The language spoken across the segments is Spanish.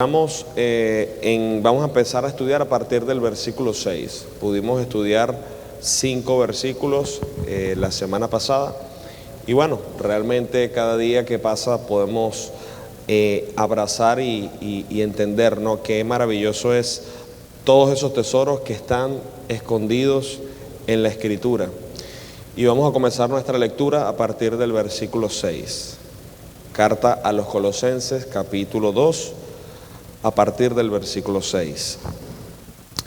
Vamos a empezar a estudiar a partir del versículo 6. Pudimos estudiar 5 versículos la semana pasada. Y bueno, realmente cada día que pasa podemos abrazar y entender, ¿no?, qué maravilloso es todos esos tesoros que están escondidos en la Escritura. Y vamos a comenzar nuestra lectura a partir del versículo 6. Carta a los Colosenses, capítulo 2. A partir del versículo 6.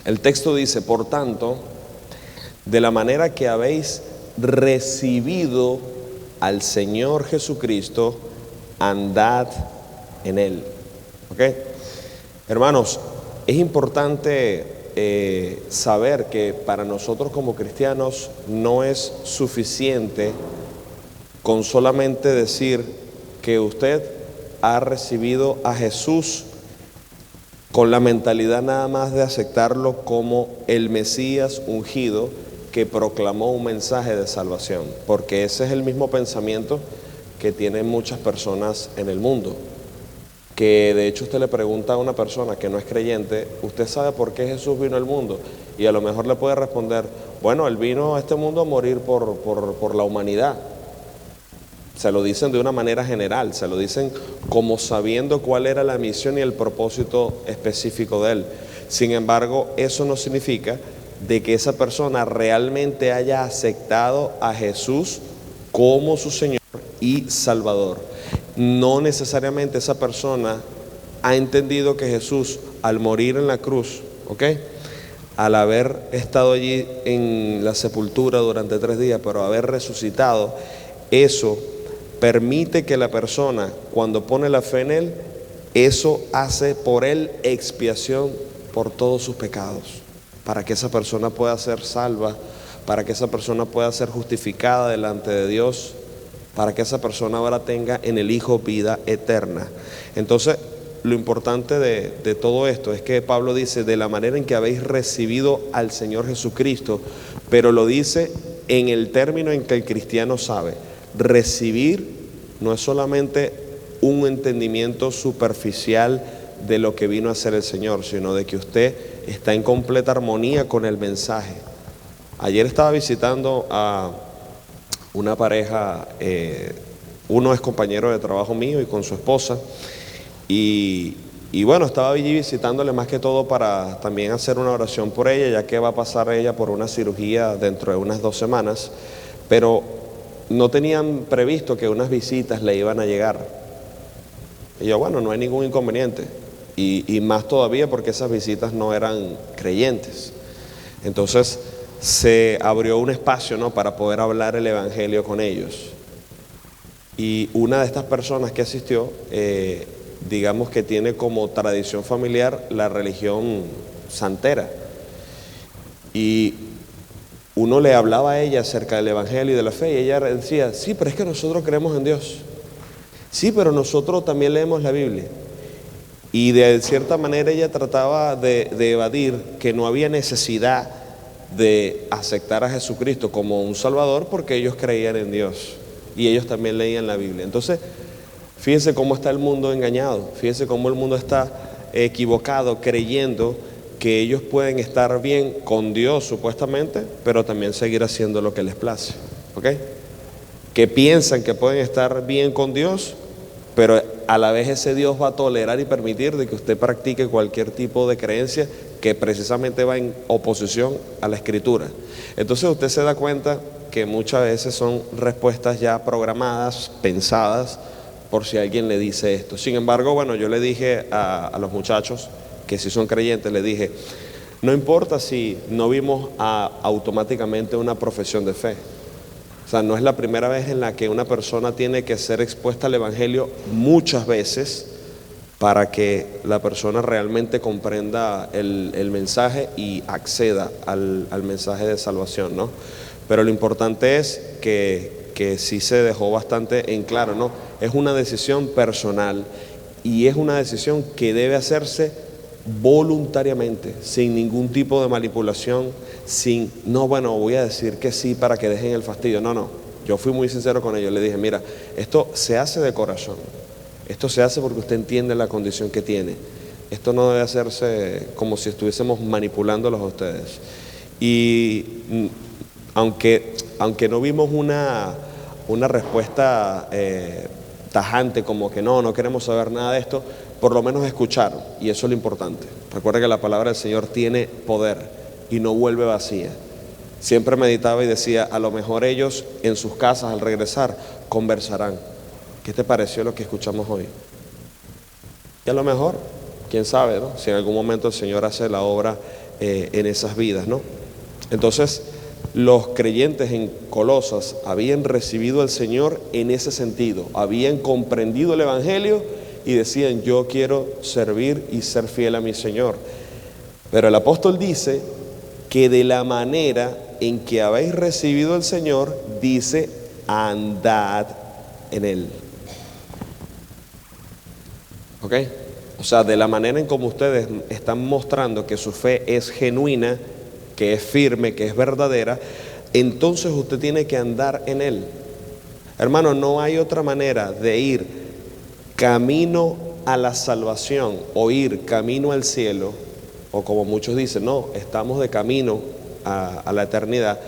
El texto dice: por tanto, de la manera que habéis recibido al Señor Jesucristo, andad en Él. ¿Ok? Hermanos, es importante saber que para nosotros como cristianos no es suficiente con solamente decir que usted ha recibido a Jesús con la mentalidad nada más de aceptarlo como el Mesías ungido que proclamó un mensaje de salvación, porque ese es el mismo pensamiento que tienen muchas personas en el mundo, que de hecho usted le pregunta a una persona que no es creyente: ¿usted sabe por qué Jesús vino al mundo? Y a lo mejor le puede responder: bueno, Él vino a este mundo a morir por la humanidad. Se lo dicen de una manera general, se lo dicen como sabiendo cuál era la misión y el propósito específico de Él. Sin embargo, eso no significa de que esa persona realmente haya aceptado a Jesús como su Señor y Salvador. No necesariamente esa persona ha entendido que Jesús, al morir en la cruz, ¿ok?, al haber estado allí en la sepultura durante 3 días, pero haber resucitado, eso permite que la persona, cuando pone la fe en Él, eso hace por Él expiación por todos sus pecados, para que esa persona pueda ser salva, para que esa persona pueda ser justificada delante de Dios, para que esa persona ahora tenga en el Hijo vida eterna. Entonces, lo importante de todo esto es que Pablo dice: de la manera en que habéis recibido al Señor Jesucristo, pero lo dice en el término en que el cristiano sabe. Recibir no es solamente un entendimiento superficial de lo que vino a hacer el Señor, sino de que usted está en completa armonía con el mensaje. Ayer estaba visitando a una pareja, uno es compañero de trabajo mío y con su esposa, y bueno, estaba allí visitándole más que todo para también hacer una oración por ella, ya que va a pasar ella por una cirugía dentro de unas 2 semanas, pero no tenían previsto que unas visitas le iban a llegar. Y yo, bueno, no hay ningún inconveniente. Y más todavía porque esas visitas no eran creyentes. Entonces se abrió un espacio, ¿no?, para poder hablar el evangelio con ellos. Y una de estas personas que asistió, digamos que tiene como tradición familiar la religión santera. Y uno le hablaba a ella acerca del evangelio y de la fe, y ella decía: sí, pero es que nosotros creemos en Dios. Sí, pero nosotros también leemos la Biblia. Y de cierta manera ella trataba de evadir que no había necesidad de aceptar a Jesucristo como un Salvador, porque ellos creían en Dios y ellos también leían la Biblia. Entonces, fíjense cómo está el mundo engañado, fíjense cómo el mundo está equivocado, creyendo que ellos pueden estar bien con Dios supuestamente, pero también seguir haciendo lo que les place, ¿ok? Que piensan que pueden estar bien con Dios, pero a la vez ese Dios va a tolerar y permitir de que usted practique cualquier tipo de creencia que precisamente va en oposición a la Escritura. Entonces usted se da cuenta que muchas veces son respuestas ya programadas, pensadas, por si alguien le dice esto. Sin embargo, bueno, yo le dije a los muchachos que si son creyentes, le dije: no importa si no vimos automáticamente una profesión de fe. O sea, no es la primera vez en la que una persona tiene que ser expuesta al evangelio muchas veces para que la persona realmente comprenda el mensaje y acceda al mensaje de salvación, ¿no? Pero lo importante es que sí se dejó bastante en claro, ¿no? Es una decisión personal y es una decisión que debe hacerse voluntariamente, sin ningún tipo de manipulación, no, bueno, voy a decir que sí para que dejen el fastidio. No, yo fui muy sincero con ellos, le dije: mira, esto se hace de corazón, esto se hace porque usted entiende la condición que tiene, Esto no debe hacerse como si estuviésemos manipulándolos a ustedes. Y aunque no vimos una respuesta tajante como que no queremos saber nada de esto, por lo menos escucharon, y eso es lo importante. Recuerda que la palabra del Señor tiene poder y no vuelve vacía. Siempre meditaba y decía, a lo mejor ellos en sus casas al regresar conversarán. ¿Qué te pareció lo que escuchamos hoy? Y a lo mejor, quién sabe, ¿no? Si en algún momento el Señor hace la obra en esas vidas, ¿no? Entonces, los creyentes en Colosas habían recibido al Señor en ese sentido, habían comprendido el Evangelio y decían, yo quiero servir y ser fiel a mi Señor. Pero el apóstol dice que de la manera en que habéis recibido al Señor, dice, andad en Él. ¿Ok? O sea, de la manera en como ustedes están mostrando que su fe es genuina, que es firme, que es verdadera, entonces usted tiene que andar en Él. Hermano, no hay otra manera de ir camino a la salvación o ir camino al cielo, o como muchos dicen, no, estamos de camino a la eternidad,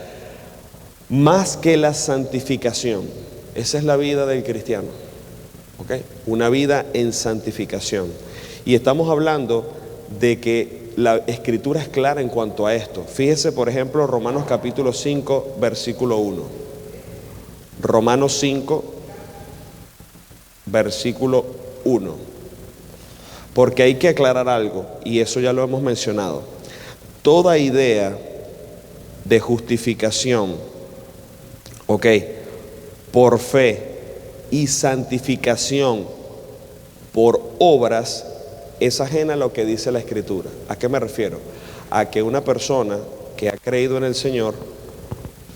más que la santificación. Esa es la vida del cristiano, ¿ok? Una vida en santificación. Y estamos hablando de que la escritura es clara en cuanto a esto. Fíjese, por ejemplo, Romanos capítulo 5, versículo 1. Romanos 5, versículo 1. Porque hay que aclarar algo, y eso ya lo hemos mencionado. Toda idea de justificación, ok, por fe y santificación por obras, es ajena a lo que dice la Escritura. ¿A qué me refiero? A que una persona que ha creído en el Señor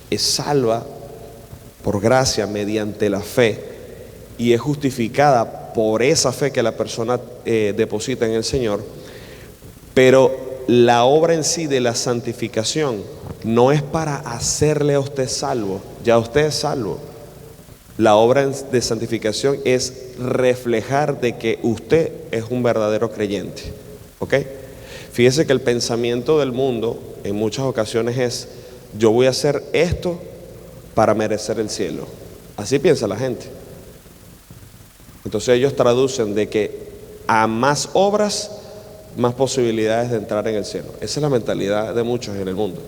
es salva por gracia mediante la fe y es justificada por esa fe que la persona deposita en el Señor, pero la obra en sí de la santificación no es para hacerle a usted salvo, ya usted es salvo. La obra de santificación es reflejar de que usted es un verdadero creyente, ¿ok? Fíjese que el pensamiento del mundo en muchas ocasiones es, yo voy a hacer esto para merecer el cielo. Así piensa la gente. Entonces ellos traducen de que a más obras, más posibilidades de entrar en el cielo. Esa es la mentalidad de muchos en el mundo.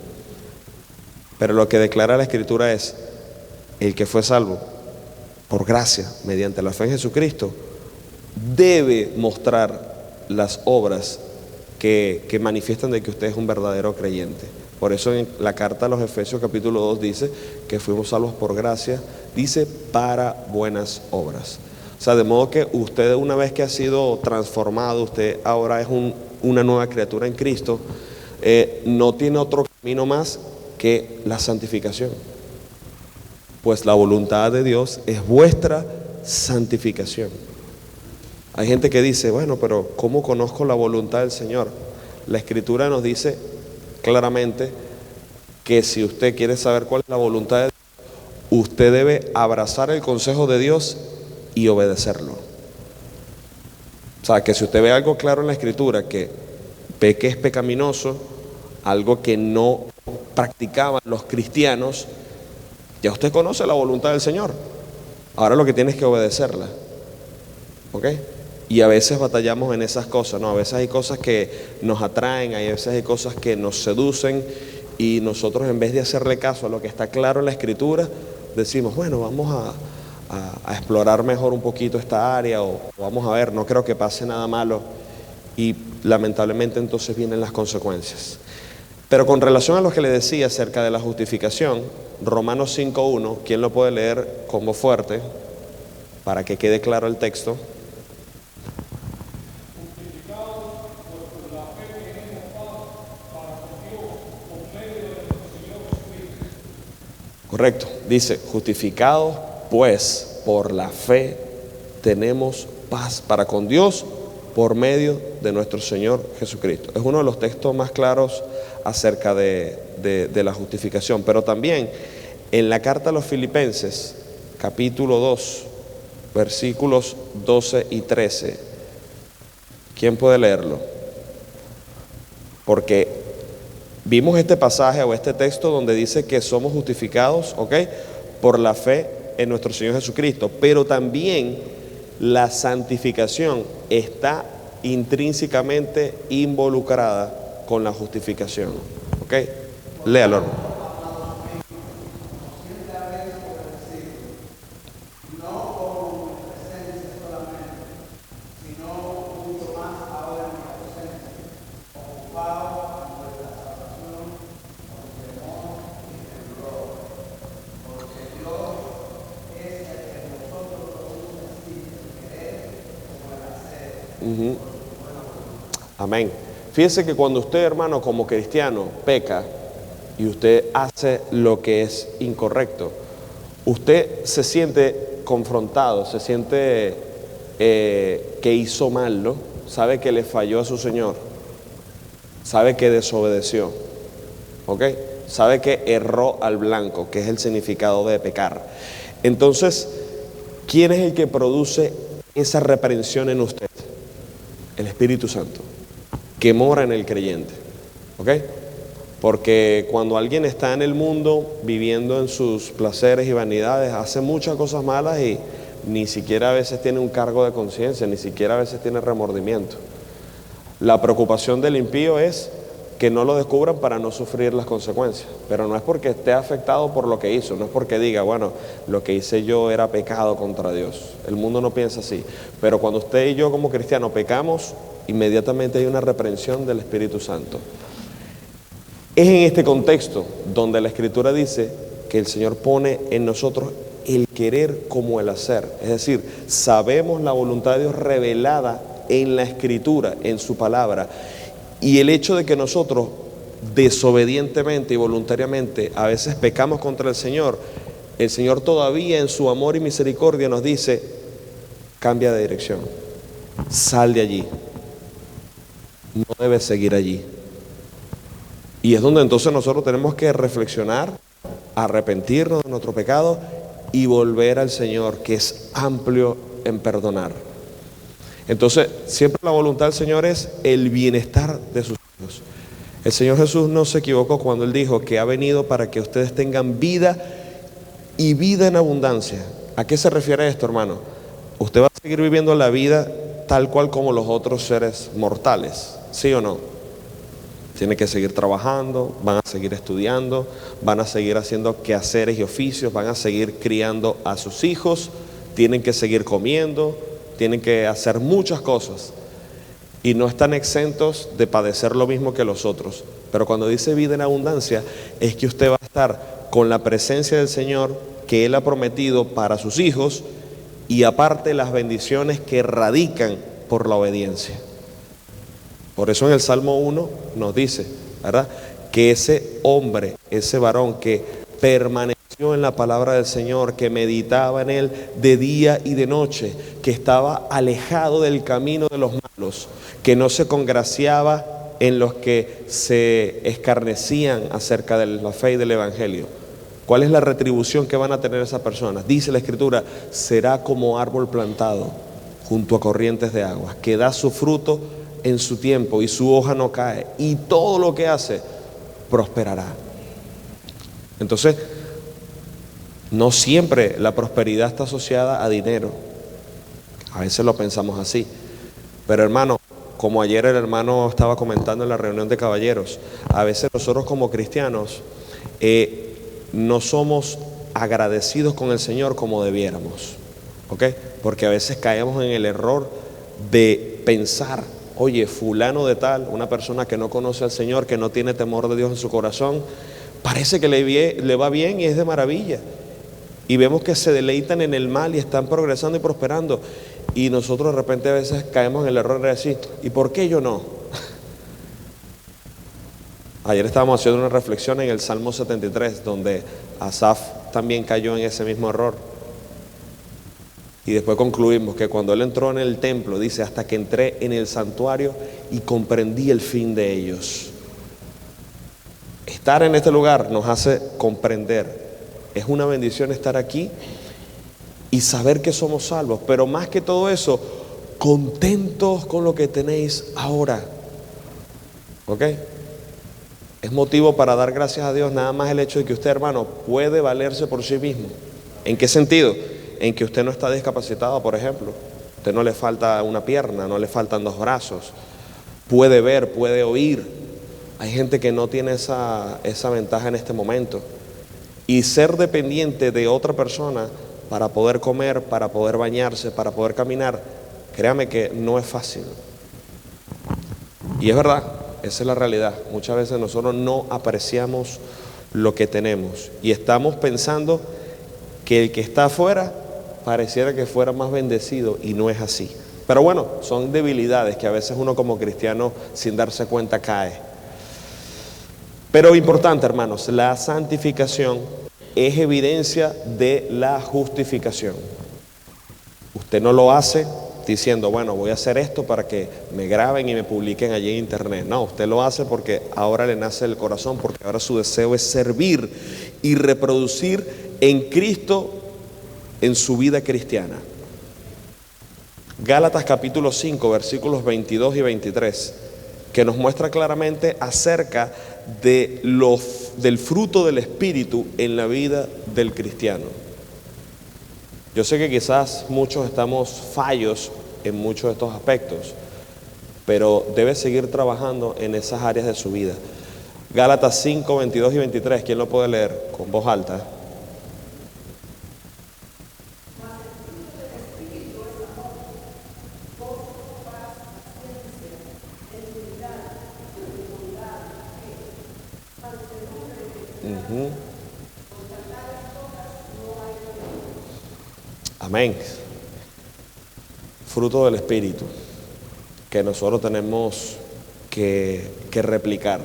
Pero lo que declara la Escritura es, el que fue salvo por gracia, mediante la fe en Jesucristo, debe mostrar las obras que manifiestan de que usted es un verdadero creyente. Por eso en la carta a los Efesios capítulo 2 dice que fuimos salvos por gracia, dice para buenas obras. O sea, de modo que usted, una vez que ha sido transformado, usted ahora es una nueva criatura en Cristo, no tiene otro camino más que la santificación. Pues la voluntad de Dios es vuestra santificación. Hay gente que dice, bueno, pero ¿cómo conozco la voluntad del Señor? La Escritura nos dice claramente que si usted quiere saber cuál es la voluntad de Dios, usted debe abrazar el consejo de Dios y obedecerlo. O sea, que si usted ve algo claro en la Escritura, que ve que es pecaminoso, algo que no practicaban los cristianos, ya usted conoce la voluntad del Señor. Ahora lo que tiene es que obedecerla, ¿ok? Y a veces batallamos en esas cosas, ¿no? A veces hay cosas que nos atraen, a veces hay cosas que nos seducen y nosotros en vez de hacerle caso a lo que está claro en la Escritura, decimos, bueno, vamos a explorar mejor un poquito esta área o vamos a ver, no creo que pase nada malo y lamentablemente entonces vienen las consecuencias. Pero con relación a lo que le decía acerca de la justificación, Romanos 5.1, ¿quién lo puede leer con voz fuerte para que quede claro el texto? Correcto, dice, justificados pues por la fe tenemos paz para con Dios por medio de nuestro Señor Jesucristo. Es uno de los textos más claros acerca de la justificación. Pero también en la carta a los Filipenses, capítulo 2, versículos 12 y 13, ¿Quién puede leerlo? Porque vimos este pasaje o este texto donde dice que somos justificados, ¿ok?, por la fe en nuestro Señor Jesucristo, pero también la santificación está intrínsecamente involucrada con la justificación, ¿ok? Léalo, hermano. Amén. Fíjese que cuando usted, hermano, como cristiano, peca y usted hace lo que es incorrecto, usted se siente confrontado, se siente que hizo mal, ¿no? Sabe que le falló a su Señor, sabe que desobedeció, ¿ok? Sabe que erró al blanco, que es el significado de pecar. Entonces, ¿quién es el que produce esa reprensión en usted? El Espíritu Santo, que mora en el creyente, ¿ok? Porque cuando alguien está en el mundo viviendo en sus placeres y vanidades, hace muchas cosas malas y ni siquiera a veces tiene un cargo de conciencia, ni siquiera a veces tiene remordimiento. La preocupación del impío es que no lo descubran para no sufrir las consecuencias, pero no es porque esté afectado por lo que hizo, no es porque diga, bueno, lo que hice yo era pecado contra Dios. El mundo no piensa así, pero cuando usted y yo como cristianos pecamos, inmediatamente hay una reprensión del Espíritu Santo. Es en este contexto donde la Escritura dice que el Señor pone en nosotros el querer como el hacer, es decir, sabemos la voluntad de Dios revelada en la Escritura, en su palabra. Y el hecho de que nosotros desobedientemente y voluntariamente a veces pecamos contra el Señor todavía en su amor y misericordia nos dice, cambia de dirección, sal de allí, no debes seguir allí. Y es donde entonces nosotros tenemos que reflexionar, arrepentirnos de nuestro pecado y volver al Señor, que es amplio en perdonar. Entonces, siempre la voluntad del Señor es el bienestar de sus hijos. El Señor Jesús no se equivocó cuando Él dijo que ha venido para que ustedes tengan vida y vida en abundancia. ¿A qué se refiere esto, hermano? Usted va a seguir viviendo la vida tal cual como los otros seres mortales, ¿sí o no? Tiene que seguir trabajando, van a seguir estudiando, van a seguir haciendo quehaceres y oficios, van a seguir criando a sus hijos, tienen que seguir comiendo, tienen que hacer muchas cosas y no están exentos de padecer lo mismo que los otros. Pero cuando dice vida en abundancia, es que usted va a estar con la presencia del Señor que Él ha prometido para sus hijos y aparte las bendiciones que radican por la obediencia. Por eso en el Salmo 1 nos dice, ¿verdad?, que ese hombre, ese varón que permaneció en la palabra del Señor, que meditaba en Él de día y de noche, que estaba alejado del camino de los malos, que no se congraciaba en los que se escarnecían acerca de la fe y del Evangelio. ¿Cuál es la retribución que van a tener esas personas? Dice la Escritura, será como árbol plantado junto a corrientes de agua, que da su fruto en su tiempo y su hoja no cae, y todo lo que hace prosperará. Entonces, no siempre la prosperidad está asociada a dinero. A veces lo pensamos así. Pero hermano, como ayer el hermano estaba comentando en la reunión de caballeros, a veces nosotros como cristianos no somos agradecidos con el Señor como debiéramos, ¿ok? Porque a veces caemos en el error de pensar, oye, fulano de tal, una persona que no conoce al Señor, que no tiene temor de Dios en su corazón, parece que le va bien y es de maravilla. Y vemos que se deleitan en el mal y están progresando y prosperando. Y nosotros de repente a veces caemos en el error de decir, ¿y por qué yo no? Ayer estábamos haciendo una reflexión en el Salmo 73, donde Asaf también cayó en ese mismo error. Y después concluimos que cuando él entró en el templo, dice, hasta que entré en el santuario y comprendí el fin de ellos. Estar en este lugar nos hace comprender. Es una bendición estar aquí y saber que somos salvos, pero más que todo eso, contentos con lo que tenéis ahora. ¿Ok? Es motivo para dar gracias a Dios nada más el hecho de que usted, hermano, puede valerse por sí mismo. ¿En qué sentido? En que usted no está discapacitado, por ejemplo. Usted no le falta una pierna, no le faltan dos brazos. Puede ver, puede oír. Hay gente que no tiene esa ventaja en este momento. Y ser dependiente de otra persona para poder comer, para poder bañarse, para poder caminar, créame que no es fácil. Y es verdad, esa es la realidad. Muchas veces nosotros no apreciamos lo que tenemos y estamos pensando que el que está afuera pareciera que fuera más bendecido, y no es así. Pero bueno, son debilidades que a veces uno como cristiano sin darse cuenta cae. Pero importante, hermanos, la santificación es evidencia de la justificación. Usted no lo hace diciendo, bueno, voy a hacer esto para que me graben y me publiquen allí en internet. No, usted lo hace porque ahora le nace el corazón, porque ahora su deseo es servir y reproducir en Cristo en su vida cristiana. Gálatas capítulo 5, versículos 22 y 23, que nos muestra claramente acerca de del fruto del Espíritu en la vida del cristiano. Yo sé que quizás muchos estamos fallos en muchos de estos aspectos, pero debe seguir trabajando en esas áreas de su vida. Gálatas 5, 22 y 23, ¿quién lo puede leer con voz alta? Amén. Fruto del Espíritu que nosotros tenemos que replicar,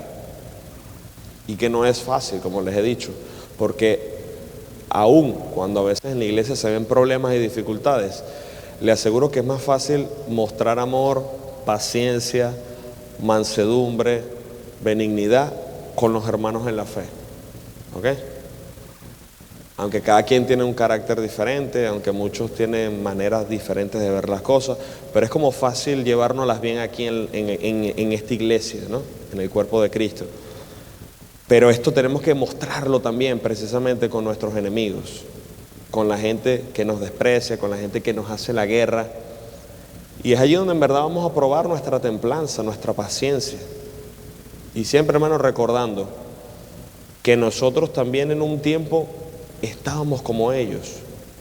y que no es fácil, como les he dicho, porque aún cuando a veces en la iglesia se ven problemas y dificultades, le aseguro que es más fácil mostrar amor, paciencia, mansedumbre, benignidad con los hermanos en la fe. ¿Ok? Aunque cada quien tiene un carácter diferente, aunque muchos tienen maneras diferentes de ver las cosas, pero es como fácil llevárnoslas bien aquí en esta iglesia, ¿no? En el cuerpo de Cristo. Pero esto tenemos que mostrarlo también precisamente con nuestros enemigos, con la gente que nos desprecia, con la gente que nos hace la guerra. Y es allí donde en verdad vamos a probar nuestra templanza, nuestra paciencia. Y siempre, hermanos, recordando que nosotros también en un tiempo estábamos como ellos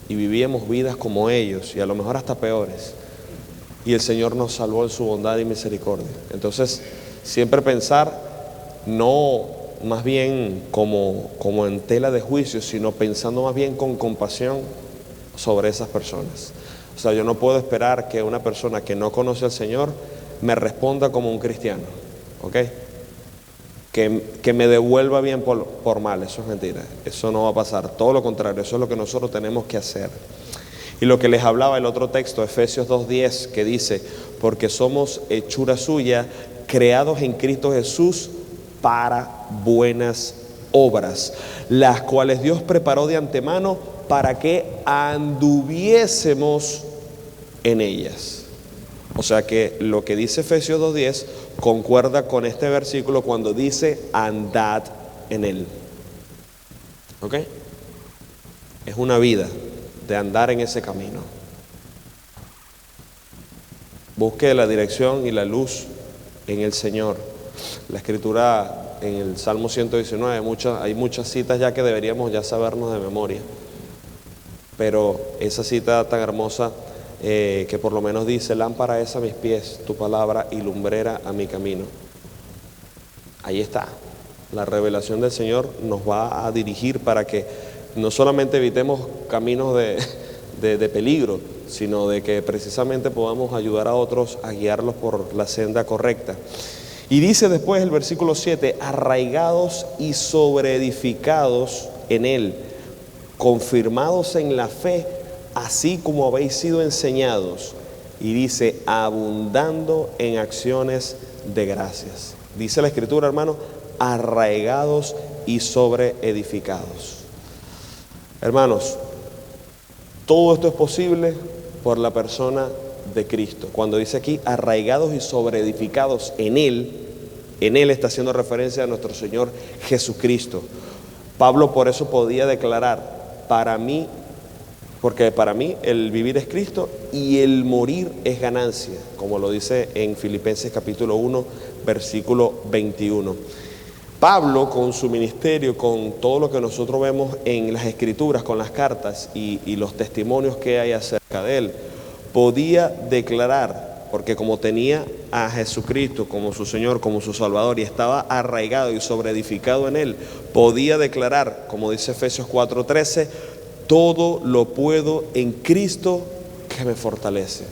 y vivíamos vidas como ellos, y a lo mejor hasta peores, y el Señor nos salvó en su bondad y misericordia. Entonces siempre pensar no más bien como en tela de juicio, sino pensando más bien con compasión sobre esas personas. O sea, yo no puedo esperar que una persona que no conoce al Señor me responda como un cristiano, ¿ok? Que me devuelva bien por mal. Eso es mentira, eso no va a pasar. Todo lo contrario, eso es lo que nosotros tenemos que hacer. Y lo que les hablaba el otro texto, Efesios 2:10, que dice, porque somos hechura suya, creados en Cristo Jesús para buenas obras, las cuales Dios preparó de antemano para que anduviésemos en ellas. O sea que lo que dice Efesios 2:10 concuerda con este versículo cuando dice andad en él. ¿Ok? Es una vida de andar en ese camino. Busque la dirección y la luz en el Señor. La Escritura en el Salmo 119, hay muchas citas ya que deberíamos ya sabernos de memoria. Pero esa cita tan hermosa que por lo menos dice, lámpara es a mis pies tu palabra y lumbrera a mi camino. Ahí está, la revelación del Señor nos va a dirigir para que no solamente evitemos caminos de peligro, sino de que precisamente podamos ayudar a otros a guiarlos por la senda correcta. Y dice después el versículo 7, arraigados y sobreedificados en él, confirmados en la fe, así como habéis sido enseñados. Y dice, abundando en acciones de gracias. Dice la Escritura, hermano, arraigados y sobreedificados. Hermanos, todo esto es posible por la persona de Cristo. Cuando dice aquí arraigados y sobreedificados en Él está haciendo referencia a nuestro Señor Jesucristo. Pablo por eso podía declarar, porque para mí el vivir es Cristo y el morir es ganancia, como lo dice en Filipenses capítulo 1, versículo 21. Pablo, con su ministerio, con todo lo que nosotros vemos en las Escrituras, con las cartas y los testimonios que hay acerca de él, podía declarar, porque como tenía a Jesucristo como su Señor, como su Salvador, y estaba arraigado y sobreedificado en él, podía declarar, como dice Efesios 4:13, todo lo puedo en Cristo que me fortalece.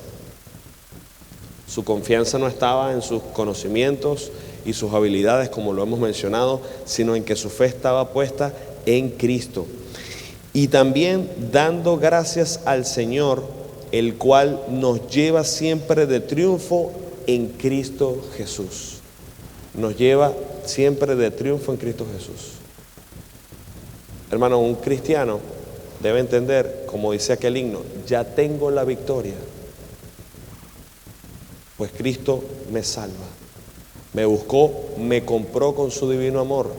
Su confianza no estaba en sus conocimientos y sus habilidades, como lo hemos mencionado, sino en que su fe estaba puesta en Cristo. Y también dando gracias al Señor, el cual nos lleva siempre de triunfo en Cristo Jesús. Nos lleva siempre de triunfo en Cristo Jesús. Hermano, un cristiano debe entender, como dice aquel himno, ya tengo la victoria, pues Cristo me salva. Me buscó, me compró con su divino amor.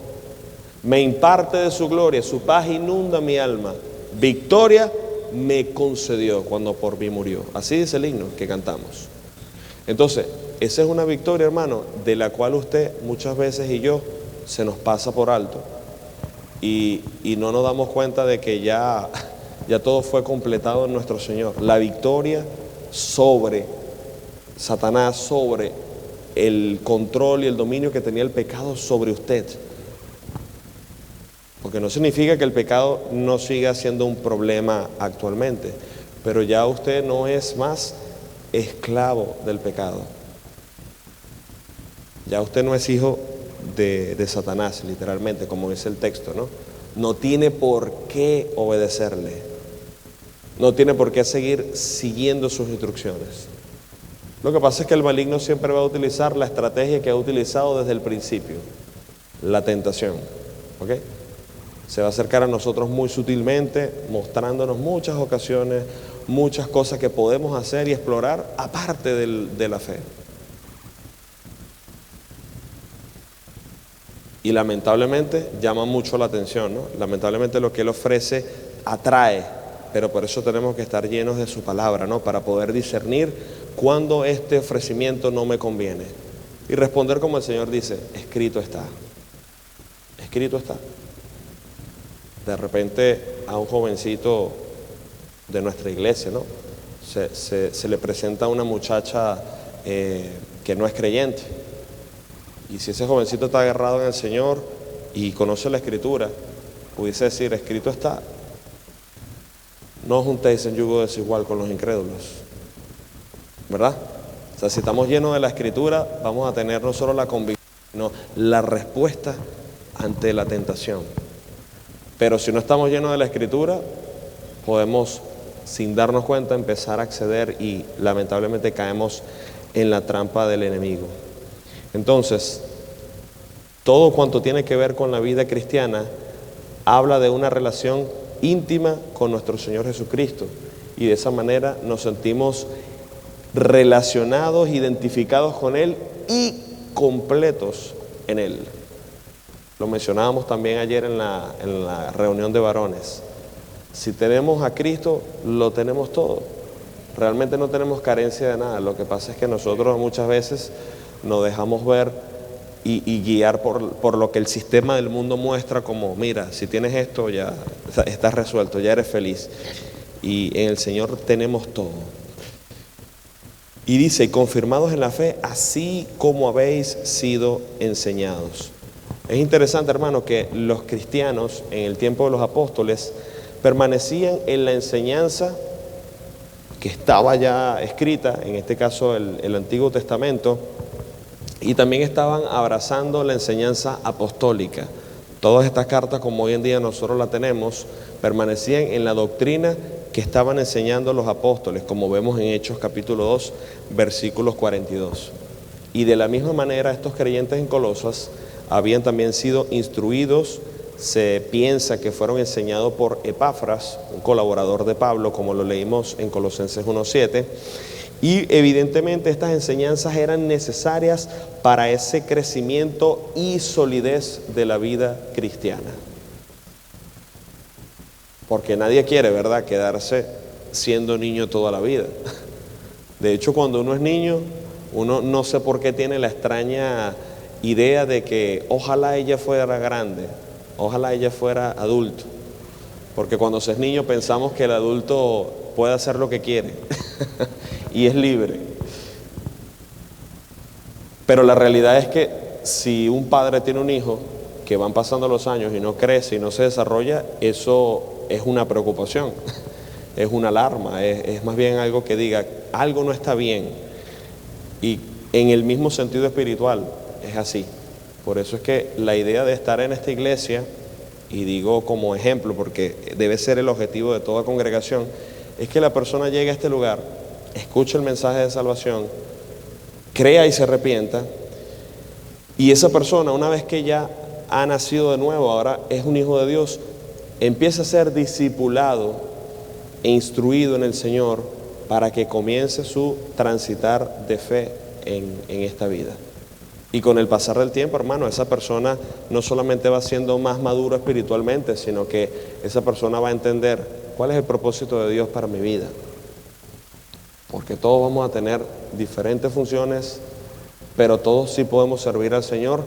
Me imparte de su gloria, su paz inunda mi alma. Victoria me concedió cuando por mí murió. Así dice el himno que cantamos. Entonces, esa es una victoria, hermano, de la cual usted muchas veces y yo se nos pasa por alto. Y no nos damos cuenta de que ya todo fue completado en nuestro Señor. La victoria sobre Satanás, sobre el control y el dominio que tenía el pecado sobre usted. Porque no significa que el pecado no siga siendo un problema actualmente, pero ya usted no es más esclavo del pecado. Ya usted no es hijo de Satanás, literalmente, como dice el texto, ¿no? No tiene por qué obedecerle. No tiene por qué seguir siguiendo sus instrucciones. Lo que pasa es que el maligno siempre va a utilizar la estrategia que ha utilizado desde el principio, la tentación. ¿Ok? Se va a acercar a nosotros muy sutilmente, mostrándonos muchas ocasiones, muchas cosas que podemos hacer y explorar aparte de la fe. Y lamentablemente llama mucho la atención, ¿no? Lamentablemente lo que Él ofrece atrae, pero por eso tenemos que estar llenos de su palabra, ¿no? Para poder discernir cuando este ofrecimiento no me conviene. Y responder como el Señor dice, escrito está. Escrito está. De repente a un jovencito de nuestra iglesia, ¿no? Se le presenta a una muchacha que no es creyente. Y si ese jovencito está agarrado en el Señor y conoce la Escritura, pudiese decir, escrito está. No juntéis en yugo desigual con los incrédulos, ¿verdad? O sea, si estamos llenos de la Escritura, vamos a tener no solo la convicción, sino la respuesta ante la tentación. Pero si no estamos llenos de la Escritura, podemos, sin darnos cuenta, empezar a acceder y lamentablemente caemos en la trampa del enemigo. Entonces, todo cuanto tiene que ver con la vida cristiana habla de una relación íntima con nuestro Señor Jesucristo, y de esa manera nos sentimos relacionados, identificados con Él y completos en Él. Lo mencionábamos también ayer en la reunión de varones. Si tenemos a Cristo, lo tenemos todo. Realmente no tenemos carencia de nada. Lo que pasa es que nosotros muchas veces nos dejamos ver y guiar por lo que el sistema del mundo muestra como, mira, si tienes esto ya estás resuelto, ya eres feliz. Y en el Señor tenemos todo. Y dice, confirmados en la fe, así como habéis sido enseñados. Es interesante, hermano, que los cristianos en el tiempo de los apóstoles permanecían en la enseñanza que estaba ya escrita, en este caso el Antiguo Testamento, y también estaban abrazando la enseñanza apostólica. Todas estas cartas, como hoy en día nosotros la tenemos, permanecían en la doctrina que estaban enseñando los apóstoles, como vemos en Hechos capítulo 2, versículos 42. Y de la misma manera estos creyentes en Colosas habían también sido instruidos, se piensa que fueron enseñados por Epafras, un colaborador de Pablo, como lo leímos en Colosenses 1:7, Y evidentemente estas enseñanzas eran necesarias para ese crecimiento y solidez de la vida cristiana. Porque nadie quiere, ¿verdad?, quedarse siendo niño toda la vida. De hecho, cuando uno es niño, uno no sé por qué tiene la extraña idea de que ojalá ella fuera grande, ojalá ella fuera adulto. Porque cuando se es niño pensamos que el adulto puede hacer lo que quiere y es libre. Pero la realidad es que si un padre tiene un hijo que van pasando los años y no crece y no se desarrolla, eso es una preocupación, es una alarma, es más bien algo que diga, algo no está bien. Y en el mismo sentido espiritual es así. Por eso es que la idea de estar en esta iglesia, y digo como ejemplo porque debe ser el objetivo de toda congregación, es que la persona llegue a este lugar, escuche el mensaje de salvación, crea y se arrepienta, y esa persona, una vez que ya ha nacido de nuevo, ahora es un hijo de Dios, empieza a ser discipulado e instruido en el Señor para que comience su transitar de fe en esta vida. Y con el pasar del tiempo, hermano, esa persona no solamente va siendo más maduro espiritualmente, sino que esa persona va a entender cuál es el propósito de Dios para mi vida. Porque todos vamos a tener diferentes funciones, pero todos sí podemos servir al Señor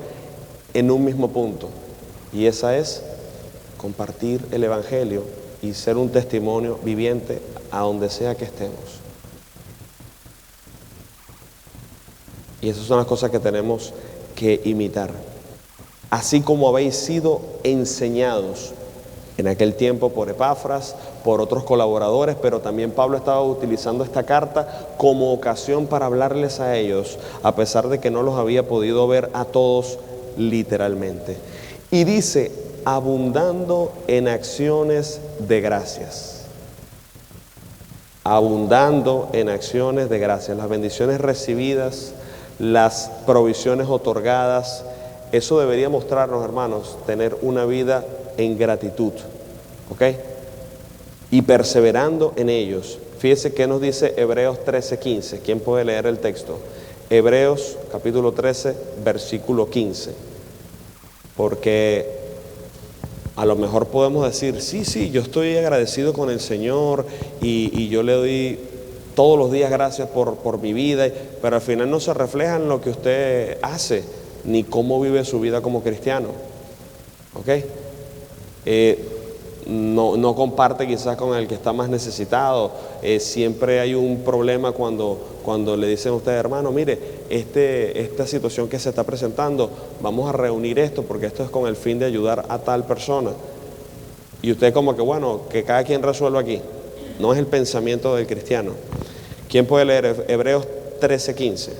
en un mismo punto. Y esa es compartir el Evangelio y ser un testimonio viviente a donde sea que estemos. Y esas son las cosas que tenemos que imitar. Así como habéis sido enseñados en aquel tiempo por Epafras, por otros colaboradores, pero también Pablo estaba utilizando esta carta como ocasión para hablarles a ellos, a pesar de que no los había podido ver a todos literalmente. Y dice, abundando en acciones de gracias. Abundando en acciones de gracias. Las bendiciones recibidas, las provisiones otorgadas, eso debería mostrarnos, hermanos, tener una vida en gratitud, ¿ok? Y perseverando en ellos. Fíjese qué nos dice Hebreos 13:15. ¿Quién puede leer el texto? Hebreos capítulo 13, versículo 15. Porque a lo mejor podemos decir, sí, yo estoy agradecido con el Señor y yo le doy todos los días gracias por mi vida, pero al final no se refleja en lo que usted hace, ni cómo vive su vida como cristiano. ¿Ok? No comparte quizás con el que está más necesitado. Siempre hay un problema cuando le dicen a usted, hermano, mire, esta situación que se está presentando, vamos a reunir esto porque esto es con el fin de ayudar a tal persona. Y usted como que, bueno, que cada quien resuelva aquí. No es el pensamiento del cristiano. ¿Quién puede leer Hebreos 13:15?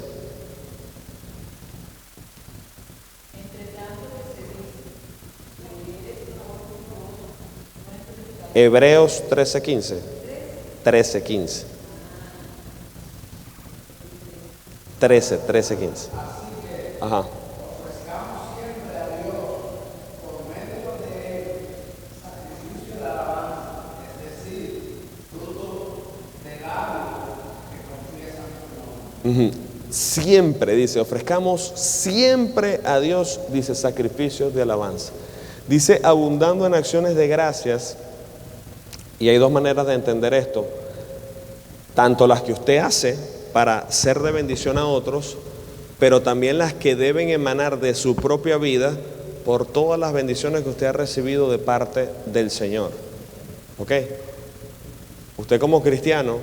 Hebreos 13:15. 13:15. 13:15. Ajá. Siempre, dice, ofrezcamos siempre a Dios, dice, sacrificios de alabanza. Dice, abundando en acciones de gracias. Y hay dos maneras de entender esto. Tanto las que usted hace para ser de bendición a otros, pero también las que deben emanar de su propia vida por todas las bendiciones que usted ha recibido de parte del Señor. ¿Ok? Usted como cristiano,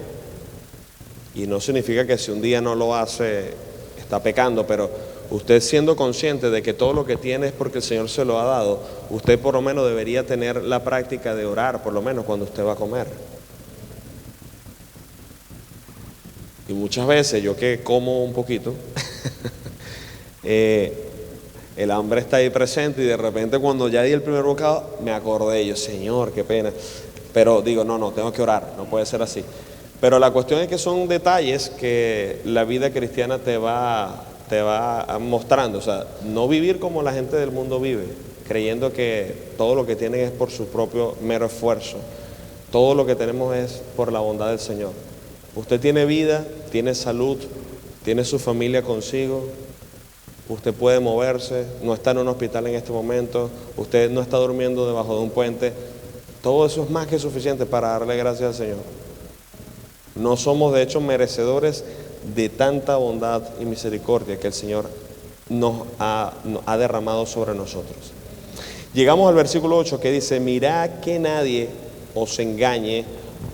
y no significa que si un día no lo hace, está pecando, pero usted siendo consciente de que todo lo que tiene es porque el Señor se lo ha dado, usted por lo menos debería tener la práctica de orar, por lo menos cuando usted va a comer. Y muchas veces, yo que como un poquito, el hambre está ahí presente y de repente cuando ya di el primer bocado, me acordé yo, Señor, qué pena. Pero digo, no, tengo que orar, no puede ser así. Pero la cuestión es que son detalles que la vida cristiana te va mostrando. O sea, no vivir como la gente del mundo vive, creyendo que todo lo que tienen es por su propio mero esfuerzo. Todo lo que tenemos es por la bondad del Señor. Usted tiene vida, tiene salud, tiene su familia consigo, usted puede moverse, no está en un hospital en este momento, usted no está durmiendo debajo de un puente. Todo eso es más que suficiente para darle gracias al Señor. No somos de hecho merecedores de tanta bondad y misericordia que el Señor nos ha derramado sobre nosotros. Llegamos al versículo 8 que dice: mirad que nadie os engañe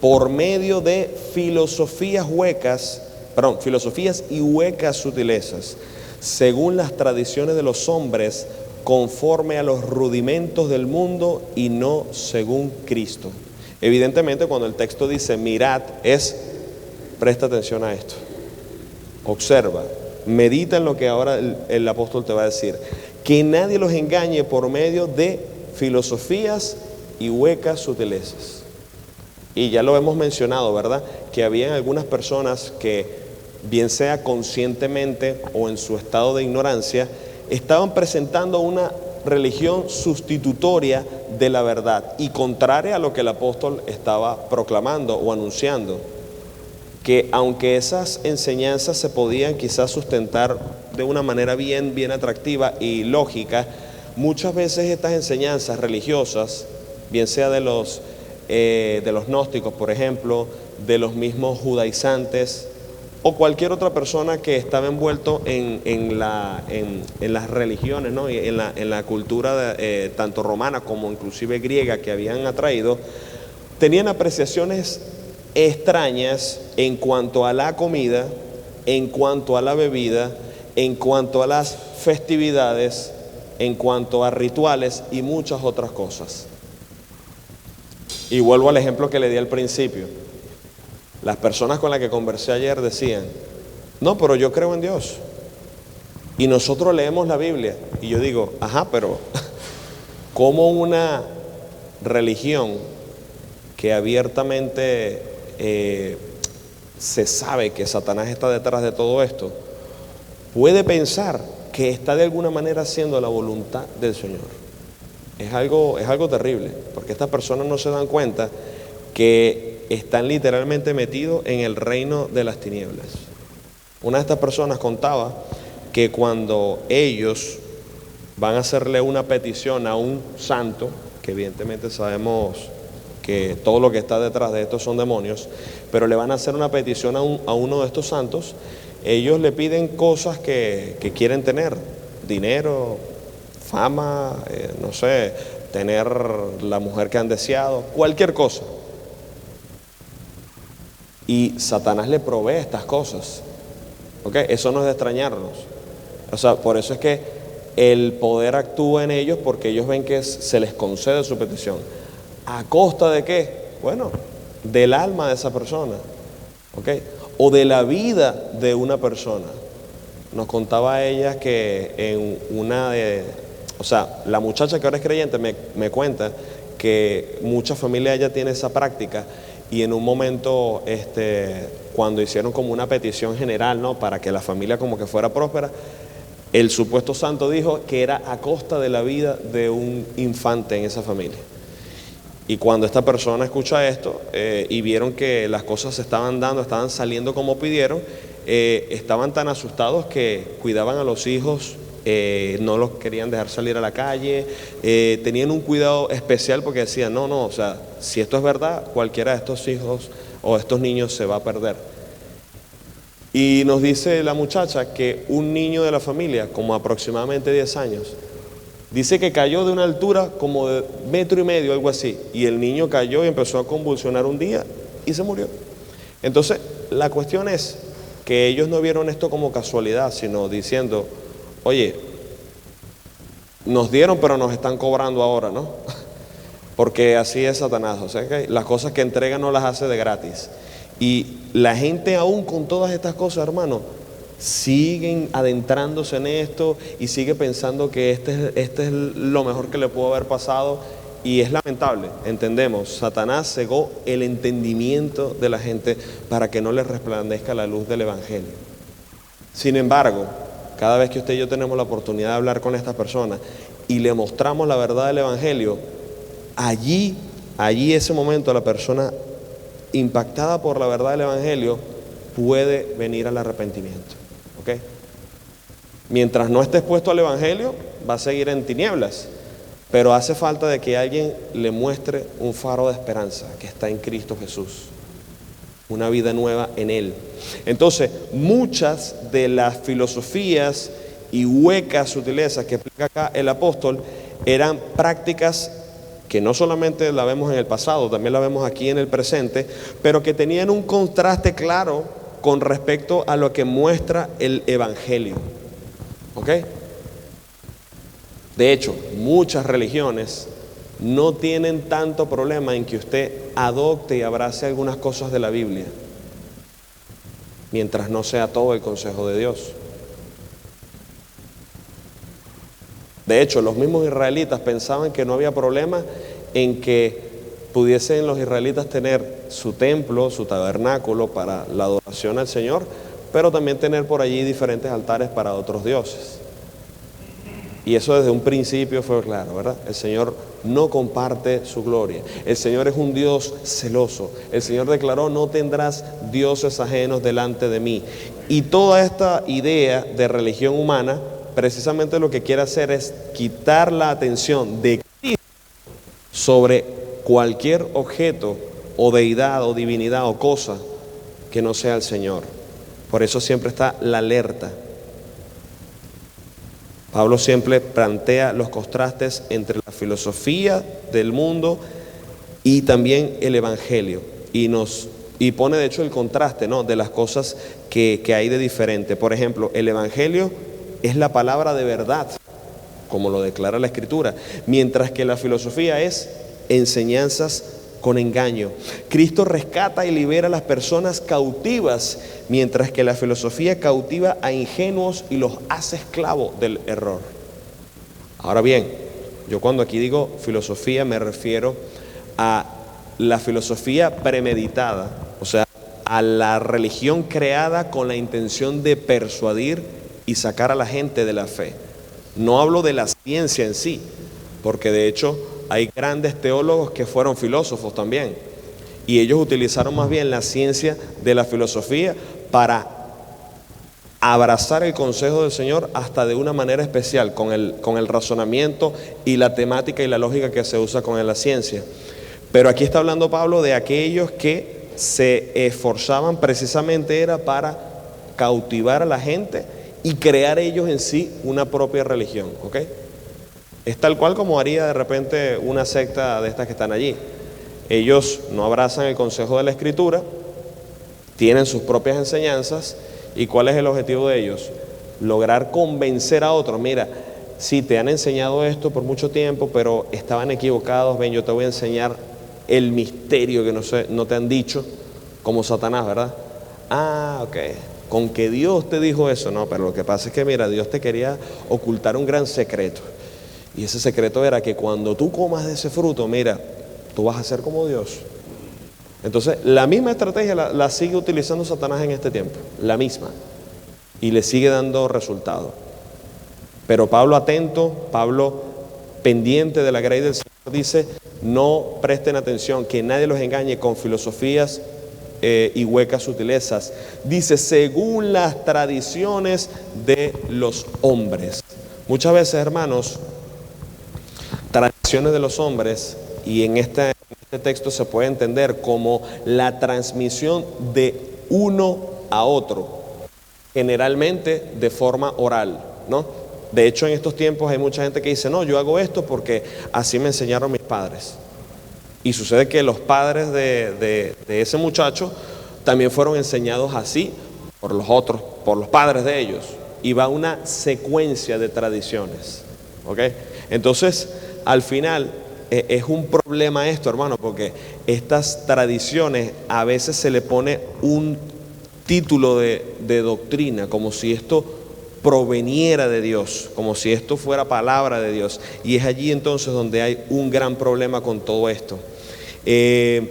por medio de filosofías y huecas sutilezas, según las tradiciones de los hombres, conforme a los rudimentos del mundo y no según Cristo. Evidentemente, cuando el texto dice mirad, presta atención a esto, observa, medita en lo que ahora el apóstol te va a decir. Que nadie los engañe por medio de filosofías y huecas sutilezas. Y ya lo hemos mencionado, ¿verdad? Que había algunas personas que, bien sea conscientemente o en su estado de ignorancia, estaban presentando una religión sustitutoria de la verdad y contraria a lo que el apóstol estaba proclamando o anunciando. Que aunque esas enseñanzas se podían quizás sustentar de una manera bien atractiva y lógica, muchas veces estas enseñanzas religiosas, bien sea de los gnósticos, por ejemplo, de los mismos judaizantes o cualquier otra persona que estaba envuelto en las religiones, ¿no? Y en la cultura tanto romana como inclusive griega que habían atraído, tenían apreciaciones extrañas en cuanto a la comida, en cuanto a la bebida, en cuanto a las festividades, en cuanto a rituales y muchas otras cosas. Y vuelvo al ejemplo que le di al principio. Las personas con las que conversé ayer decían: no, pero yo creo en Dios y nosotros leemos la Biblia. Y yo digo: ajá, pero ¿cómo una religión que abiertamente se sabe que Satanás está detrás de todo esto puede pensar que está de alguna manera haciendo la voluntad del Señor? Es algo terrible, porque estas personas no se dan cuenta que están literalmente metidos en el reino de las tinieblas. Una de estas personas contaba que cuando ellos van a hacerle una petición a un santo, que evidentemente sabemos que todo lo que está detrás de esto son demonios, pero le van a hacer una petición a uno de estos santos, ellos le piden cosas que quieren tener: dinero, fama, no sé, tener la mujer que han deseado, cualquier cosa. Y Satanás le provee estas cosas, ¿ok? Eso no es de extrañarnos. O sea, por eso es que el poder actúa en ellos, porque ellos ven que se les concede su petición. ¿A costa de qué? Bueno, del alma de esa persona, ¿ok? O de la vida de una persona. Nos contaba ella que la muchacha que ahora es creyente me cuenta que muchas familias ella tiene esa práctica, y en un momento cuando hicieron como una petición general, ¿no?, para que la familia como que fuera próspera, el supuesto santo dijo que era a costa de la vida de un infante en esa familia. Y cuando esta persona escucha esto y vieron que las cosas se estaban dando, estaban saliendo como pidieron, estaban tan asustados que cuidaban a los hijos, no los querían dejar salir a la calle, tenían un cuidado especial porque decían: no, o sea, si esto es verdad, cualquiera de estos hijos o estos niños se va a perder. Y nos dice la muchacha que un niño de la familia, como aproximadamente 10 años, dice que cayó de una altura como de 1,5 metros, algo así, y el niño cayó y empezó a convulsionar un día y se murió. Entonces, la cuestión es que ellos no vieron esto como casualidad, sino diciendo: oye, nos dieron pero nos están cobrando ahora, ¿no? Porque así es Satanás, o sea que las cosas que entrega no las hace de gratis. Y la gente, aún con todas estas cosas, hermano, siguen adentrándose en esto y sigue pensando que este es lo mejor que le pudo haber pasado. Y es lamentable, entendemos, Satanás cegó el entendimiento de la gente para que no les resplandezca la luz del Evangelio. Sin embargo, cada vez que usted y yo tenemos la oportunidad de hablar con estas personas y le mostramos la verdad del Evangelio, allí ese momento la persona impactada por la verdad del Evangelio puede venir al arrepentimiento. ¿Ok? Mientras no esté expuesto al Evangelio, va a seguir en tinieblas. Pero hace falta de que alguien le muestre un faro de esperanza que está en Cristo Jesús. Una vida nueva en Él. Entonces, muchas de las filosofías y huecas sutilezas que explica acá el apóstol eran prácticas que no solamente la vemos en el pasado, también la vemos aquí en el presente, pero que tenían un contraste claro con respecto a lo que muestra el Evangelio. ¿Ok? De hecho, muchas religiones no tienen tanto problema en que usted adopte y abrace algunas cosas de la Biblia, mientras no sea todo el consejo de Dios. De hecho, los mismos israelitas pensaban que no había problema en que pudiesen los israelitas tener su templo, su tabernáculo para la adoración al Señor, pero también tener por allí diferentes altares para otros dioses. Y eso desde un principio fue claro, ¿verdad? El Señor no comparte su gloria. El Señor es un Dios celoso. El Señor declaró: no tendrás dioses ajenos delante de mí. Y toda esta idea de religión humana, precisamente lo que quiere hacer es quitar la atención de Cristo sobre cualquier objeto o deidad o divinidad o cosa que no sea el Señor. Por eso siempre está la alerta. Pablo siempre plantea los contrastes entre la filosofía del mundo y también el Evangelio, y pone de hecho el contraste, ¿no?, de las cosas que hay de diferente. Por ejemplo, el Evangelio es la palabra de verdad, como lo declara la Escritura, mientras que la filosofía es enseñanzas con engaño. Cristo rescata y libera a las personas cautivas, mientras que la filosofía cautiva a ingenuos y los hace esclavos del error. Ahora bien, yo cuando aquí digo filosofía me refiero a la filosofía premeditada, o sea, a la religión creada con la intención de persuadir y sacar a la gente de la fe. No hablo de la ciencia en sí, porque de hecho hay grandes teólogos que fueron filósofos también, y ellos utilizaron más bien la ciencia de la filosofía para abrazar el consejo del Señor hasta de una manera especial, con el razonamiento y la temática y la lógica que se usa con la ciencia. Pero aquí está hablando Pablo de aquellos que se esforzaban precisamente era para cautivar a la gente y crear ellos en sí una propia religión, ¿ok? Es tal cual como haría de repente una secta de estas que están allí. Ellos no abrazan el consejo de la Escritura, tienen sus propias enseñanzas. ¿Y cuál es el objetivo de ellos? Lograr convencer a otros. Mira, sí, te han enseñado esto por mucho tiempo, pero estaban equivocados. Ven, yo te voy a enseñar el misterio que no te han dicho, como Satanás, ¿verdad? Ah, ok. Con que Dios te dijo eso. No, pero lo que pasa es que, mira, Dios te quería ocultar un gran secreto. Y ese secreto era que cuando tú comas de ese fruto, mira, tú vas a ser como Dios. Entonces, la misma estrategia la sigue utilizando Satanás en este tiempo, la misma, y le sigue dando resultado. Pero Pablo atento, Pablo pendiente de la grey del Señor, dice: no presten atención, que nadie los engañe con filosofías y huecas sutilezas. Dice: según las tradiciones de los hombres. Muchas veces, hermanos, tradiciones de los hombres, y en este texto se puede entender como la transmisión de uno a otro, generalmente de forma oral, ¿no? De hecho, en estos tiempos hay mucha gente que dice: no, yo hago esto porque así me enseñaron mis padres. Y sucede que los padres de ese muchacho también fueron enseñados así por los otros, por los padres de ellos. Y va una secuencia de tradiciones, ¿ok? Entonces, al final es un problema esto, hermano, porque estas tradiciones a veces se le pone un título de doctrina, como si esto proveniera de Dios, como si esto fuera palabra de Dios, y es allí entonces donde hay un gran problema con todo esto.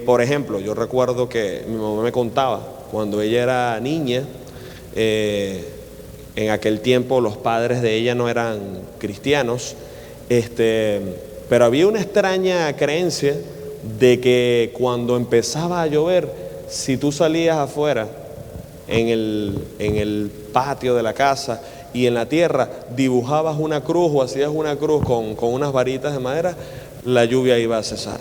Por ejemplo, yo recuerdo que mi mamá me contaba, cuando ella era niña, en aquel tiempo los padres de ella no eran cristianos, pero había una extraña creencia de que cuando empezaba a llover, si tú salías afuera en el patio de la casa y en la tierra dibujabas una cruz o hacías una cruz con unas varitas de madera, la lluvia iba a cesar.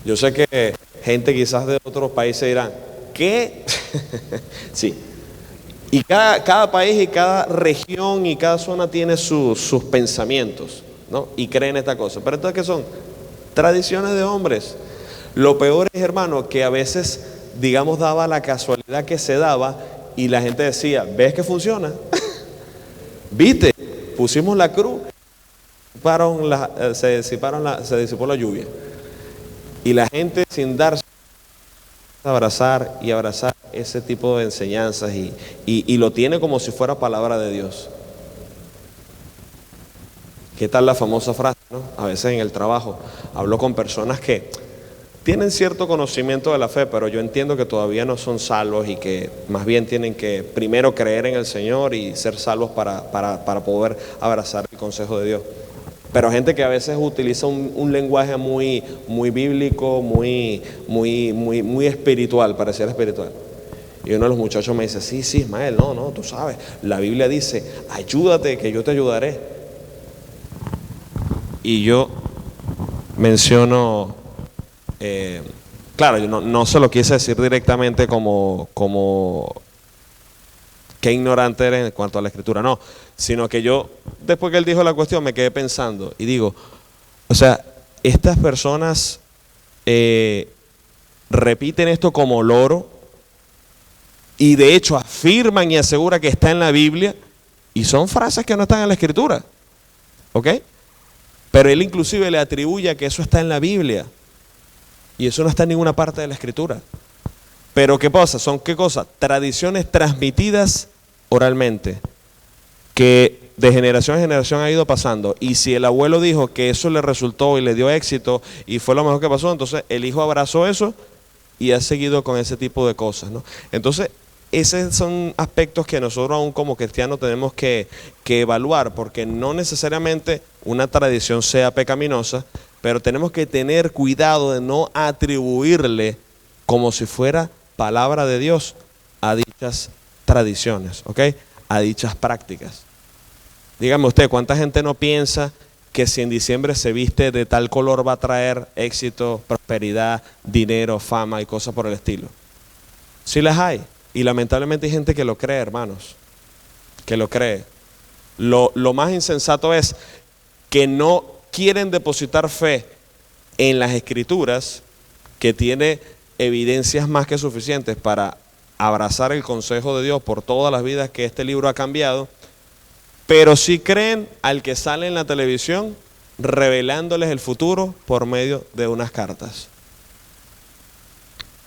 Yo sé que gente quizás de otros países dirán, ¿qué? Sí. Y cada país y cada región y cada zona tiene sus pensamientos, ¿no? Y creen esta cosa. Pero entonces, ¿qué son? Tradiciones de hombres. Lo peor es, hermano, que a veces, digamos, daba la casualidad que se daba y la gente decía, ¿ves que funciona? ¿Viste? Pusimos la cruz, se disipó la lluvia. Y la gente, sin darse, abrazar y abrazar ese tipo de enseñanzas y lo tiene como si fuera palabra de Dios. ¿Qué tal la famosa frase, no? A veces en el trabajo hablo con personas que tienen cierto conocimiento de la fe, pero yo entiendo que todavía no son salvos y que más bien tienen que primero creer en el Señor y ser salvos para poder abrazar el consejo de Dios. Pero gente que a veces utiliza un lenguaje muy bíblico, muy espiritual, pareciera espiritual. Y uno de los muchachos me dice, sí, Ismael, no, tú sabes, la Biblia dice, ayúdate que yo te ayudaré. Y yo menciono, claro, yo no se lo quise decir directamente como qué ignorante eres en cuanto a la escritura, no, sino que yo, después que él dijo la cuestión, me quedé pensando y digo, o sea, estas personas repiten esto como loro y de hecho afirman y aseguran que está en la Biblia y son frases que no están en la escritura, ¿ok? Pero él inclusive le atribuye a que eso está en la Biblia y eso no está en ninguna parte de la escritura. Pero ¿qué pasa? ¿Son qué cosas? Tradiciones transmitidas oralmente, que de generación en generación ha ido pasando. Y si el abuelo dijo que eso le resultó y le dio éxito y fue lo mejor que pasó, entonces el hijo abrazó eso y ha seguido con ese tipo de cosas, ¿no? Entonces, esos son aspectos que nosotros aún como cristianos tenemos que evaluar, porque no necesariamente una tradición sea pecaminosa, pero tenemos que tener cuidado de no atribuirle como si fuera palabra de Dios a dichas tradiciones, ¿ok? A dichas prácticas. Dígame usted, ¿cuánta gente no piensa que si en diciembre se viste de tal color va a traer éxito, prosperidad, dinero, fama y cosas por el estilo? Sí las hay. Y lamentablemente hay gente que lo cree, hermanos, que lo cree. Lo más insensato es que no quieren depositar fe en las escrituras, que tiene evidencias más que suficientes para abrazar el consejo de Dios por todas las vidas que este libro ha cambiado, pero sí creen al que sale en la televisión revelándoles el futuro por medio de unas cartas.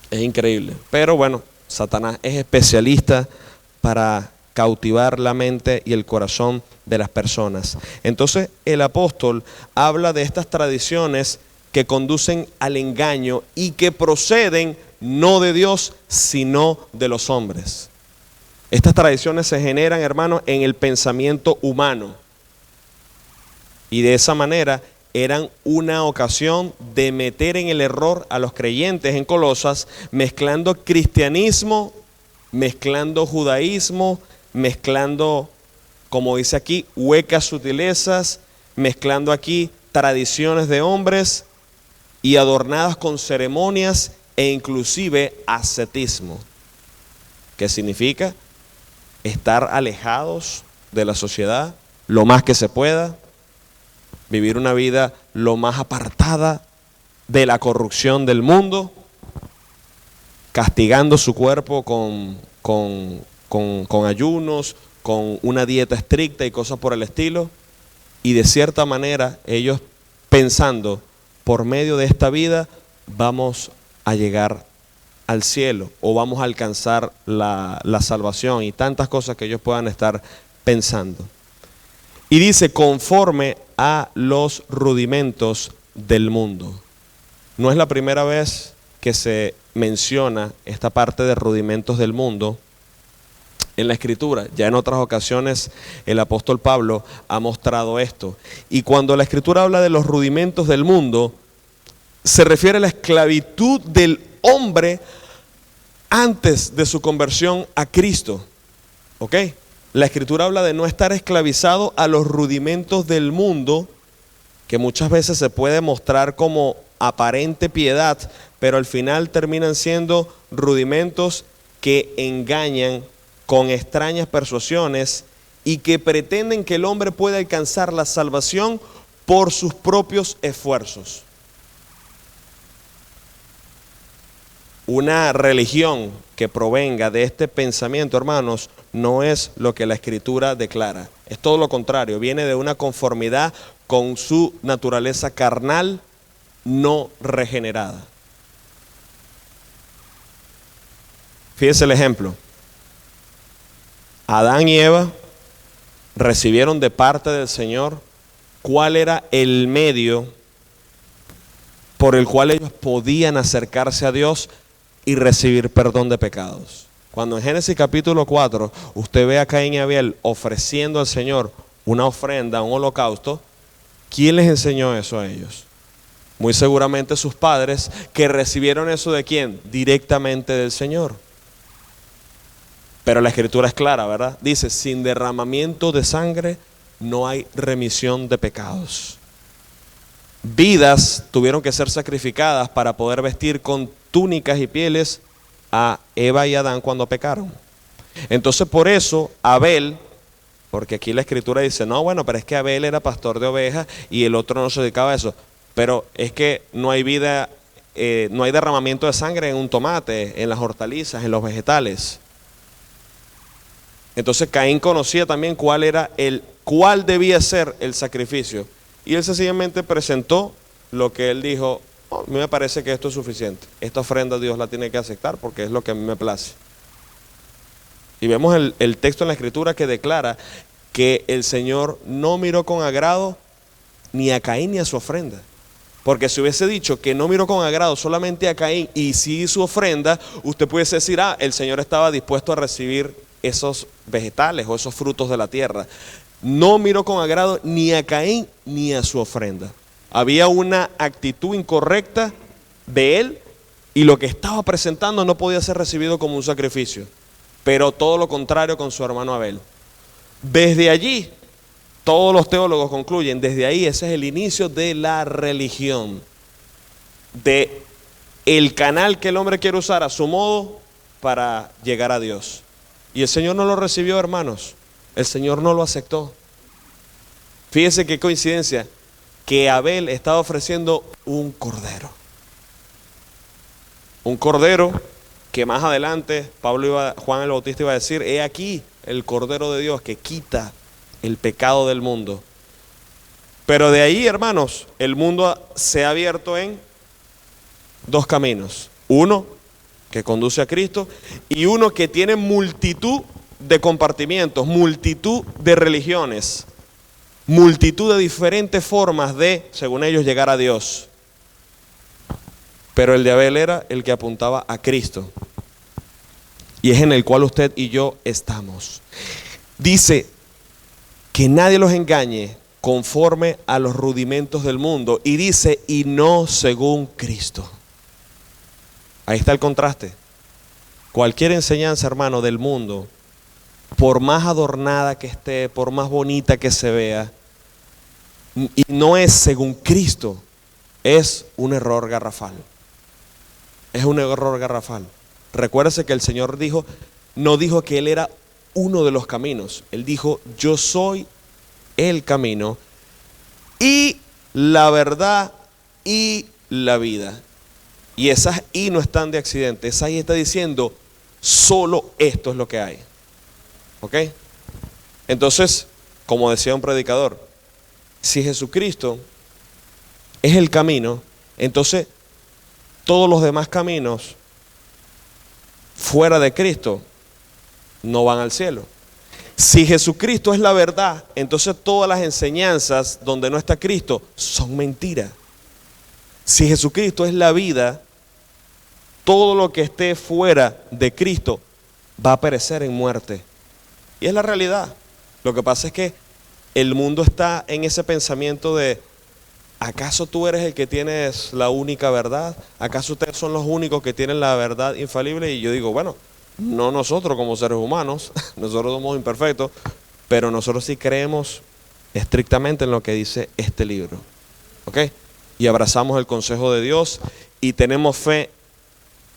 Es increíble, pero bueno, Satanás es especialista para cautivar la mente y el corazón de las personas. Entonces el apóstol habla de estas tradiciones que conducen al engaño y que proceden no de Dios, sino de los hombres. Estas tradiciones se generan, hermanos, en el pensamiento humano. Y de esa manera eran una ocasión de meter en el error a los creyentes en Colosas, mezclando cristianismo, mezclando judaísmo, mezclando, como dice aquí, huecas sutilezas, mezclando aquí tradiciones de hombres y adornadas con ceremonias e inclusive ascetismo, que significa estar alejados de la sociedad lo más que se pueda, vivir una vida lo más apartada de la corrupción del mundo, castigando su cuerpo con ayunos, con una dieta estricta y cosas por el estilo, y de cierta manera ellos pensando, por medio de esta vida vamos a llegar al cielo o vamos a alcanzar la salvación y tantas cosas que ellos puedan estar pensando. Y dice, conforme a los rudimentos del mundo. No es la primera vez que se menciona esta parte de rudimentos del mundo en la Escritura. Ya en otras ocasiones el apóstol Pablo ha mostrado esto. Y cuando la Escritura habla de los rudimentos del mundo, se refiere a la esclavitud del hombre antes de su conversión a Cristo. ¿Ok? La Escritura habla de no estar esclavizado a los rudimentos del mundo, que muchas veces se puede mostrar como aparente piedad, pero al final terminan siendo rudimentos que engañan con extrañas persuasiones y que pretenden que el hombre pueda alcanzar la salvación por sus propios esfuerzos. Una religión que provenga de este pensamiento, hermanos, no es lo que la Escritura declara. Es todo lo contrario, viene de una conformidad con su naturaleza carnal no regenerada. Fíjese el ejemplo. Adán y Eva recibieron de parte del Señor cuál era el medio por el cual ellos podían acercarse a Dios y recibir perdón de pecados. Cuando en Génesis capítulo 4 usted ve a Caín y Abel ofreciendo al Señor una ofrenda, un holocausto, ¿quién les enseñó eso a ellos? Muy seguramente sus padres, que recibieron eso ¿de quién? Directamente del Señor. Pero la Escritura es clara, ¿verdad? Dice, sin derramamiento de sangre no hay remisión de pecados. Vidas tuvieron que ser sacrificadas para poder vestir con túnicas y pieles a Eva y Adán cuando pecaron. Entonces por eso Abel, porque aquí la Escritura dice, no, bueno, pero es que Abel era pastor de ovejas y el otro no se dedicaba a eso. Pero es que no hay vida, no hay derramamiento de sangre en un tomate, en las hortalizas, en los vegetales. Entonces Caín conocía también cuál debía ser el sacrificio. Y él sencillamente presentó lo que él dijo, a mí me parece que esto es suficiente. Esta ofrenda Dios la tiene que aceptar porque es lo que a mí me place. Y vemos el texto en la Escritura que declara que el Señor no miró con agrado ni a Caín ni a su ofrenda. Porque si hubiese dicho que no miró con agrado solamente a Caín y sí su ofrenda, usted pudiese decir, el Señor estaba dispuesto a recibir esos vegetales o esos frutos de la tierra. No miró con agrado ni a Caín ni a su ofrenda. Había una actitud incorrecta de él y lo que estaba presentando no podía ser recibido como un sacrificio. Pero todo lo contrario con su hermano Abel. Desde allí, todos los teólogos concluyen, desde ahí ese es el inicio de la religión. De el canal que el hombre quiere usar a su modo para llegar a Dios. Y el Señor no lo recibió, hermanos. El Señor no lo aceptó. Fíjese qué coincidencia, que Abel estaba ofreciendo un cordero. Un cordero que más adelante Juan el Bautista iba a decir, he aquí el Cordero de Dios que quita el pecado del mundo. Pero de ahí, hermanos, el mundo se ha abierto en dos caminos. Uno que conduce a Cristo y uno que tiene multitud de compartimientos, multitud de religiones, multitud de diferentes formas de, según ellos, llegar a Dios. Pero el de Abel era el que apuntaba a Cristo. Y es en el cual usted y yo estamos. Dice que nadie los engañe conforme a los rudimentos del mundo. Y dice, y no según Cristo. Ahí está el contraste. Cualquier enseñanza, hermano, del mundo, por más adornada que esté, por más bonita que se vea, y no es según Cristo, es un error garrafal. Es un error garrafal. Recuérdese que el Señor no dijo que Él era uno de los caminos. Él dijo, yo soy el camino y la verdad y la vida. Y esas y no están de accidente. Esa ahí está diciendo, solo esto es lo que hay. ¿Ok? Entonces, como decía un predicador, si Jesucristo es el camino, entonces todos los demás caminos fuera de Cristo no van al cielo. Si Jesucristo es la verdad, entonces todas las enseñanzas donde no está Cristo son mentiras. Si Jesucristo es la vida, todo lo que esté fuera de Cristo va a perecer en muerte. Y es la realidad. Lo que pasa es que el mundo está en ese pensamiento de ¿Acaso tú eres el que tienes la única verdad? ¿Acaso ustedes son los únicos que tienen la verdad infalible? Y yo digo, bueno, no nosotros como seres humanos, nosotros somos imperfectos, pero nosotros sí creemos estrictamente en lo que dice este libro. ¿Ok? Y abrazamos el consejo de Dios y tenemos fe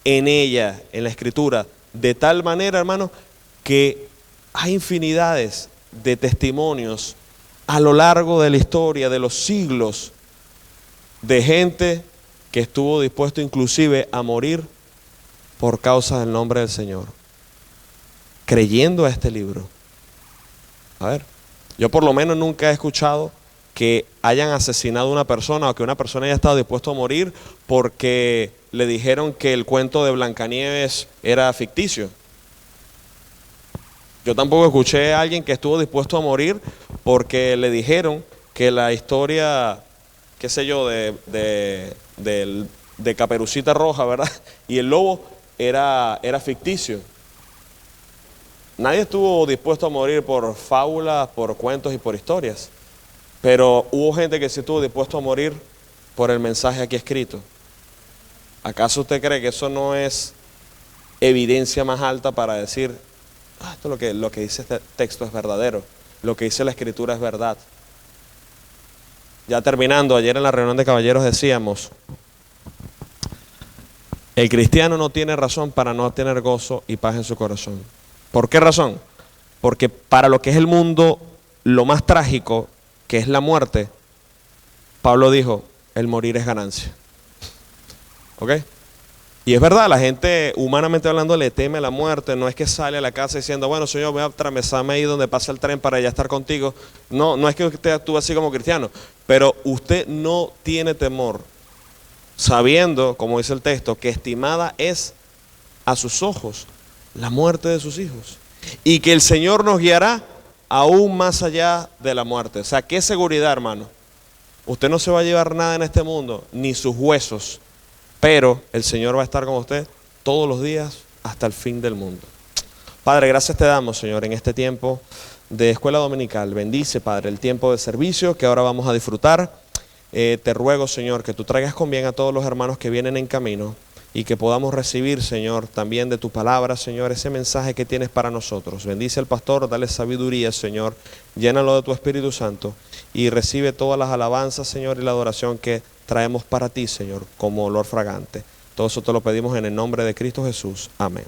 en ella, en la Escritura, de tal manera, hermanos, que hay infinidades de testimonios a lo largo de la historia, de los siglos, de gente que estuvo dispuesto inclusive a morir por causa del nombre del Señor, creyendo a este libro. A ver, yo por lo menos nunca he escuchado que hayan asesinado a una persona o que una persona haya estado dispuesto a morir porque le dijeron que el cuento de Blancanieves era ficticio. Yo tampoco escuché a alguien que estuvo dispuesto a morir porque le dijeron que la historia, qué sé yo, de Caperucita Roja, ¿verdad? Y el lobo era ficticio. Nadie estuvo dispuesto a morir por fábulas, por cuentos y por historias. Pero hubo gente que sí estuvo dispuesto a morir por el mensaje aquí escrito. ¿Acaso usted cree que eso no es evidencia más alta para decir, esto lo que dice este texto es verdadero, lo que dice la Escritura es verdad? Ya terminando, ayer en la reunión de caballeros decíamos, el cristiano no tiene razón para no tener gozo y paz en su corazón. ¿Por qué razón? Porque para lo que es el mundo, lo más trágico, que es la muerte, Pablo dijo, el morir es ganancia. ¿Ok? Y es verdad, la gente, humanamente hablando, le teme a la muerte. No es que sale a la casa diciendo, bueno, Señor, voy a atravesarme ahí donde pasa el tren para ya estar contigo. No, no es que usted actúe así como cristiano, pero usted no tiene temor, sabiendo, como dice el texto, que estimada es a sus ojos la muerte de sus hijos y que el Señor nos guiará aún más allá de la muerte. O sea, qué seguridad, hermano. Usted no se va a llevar nada en este mundo, ni sus huesos, pero el Señor va a estar con usted todos los días hasta el fin del mundo. Padre, gracias te damos, Señor, en este tiempo de escuela dominical. Bendice, Padre, el tiempo de servicio que ahora vamos a disfrutar. Te ruego, Señor, que tú traigas con bien a todos los hermanos que vienen en camino y que podamos recibir, Señor, también de tu palabra, Señor, ese mensaje que tienes para nosotros. Bendice al pastor, dale sabiduría, Señor, llénalo de tu Espíritu Santo y recibe todas las alabanzas, Señor, y la adoración que traemos para ti, Señor, como olor fragante. Todo eso te lo pedimos en el nombre de Cristo Jesús. Amén.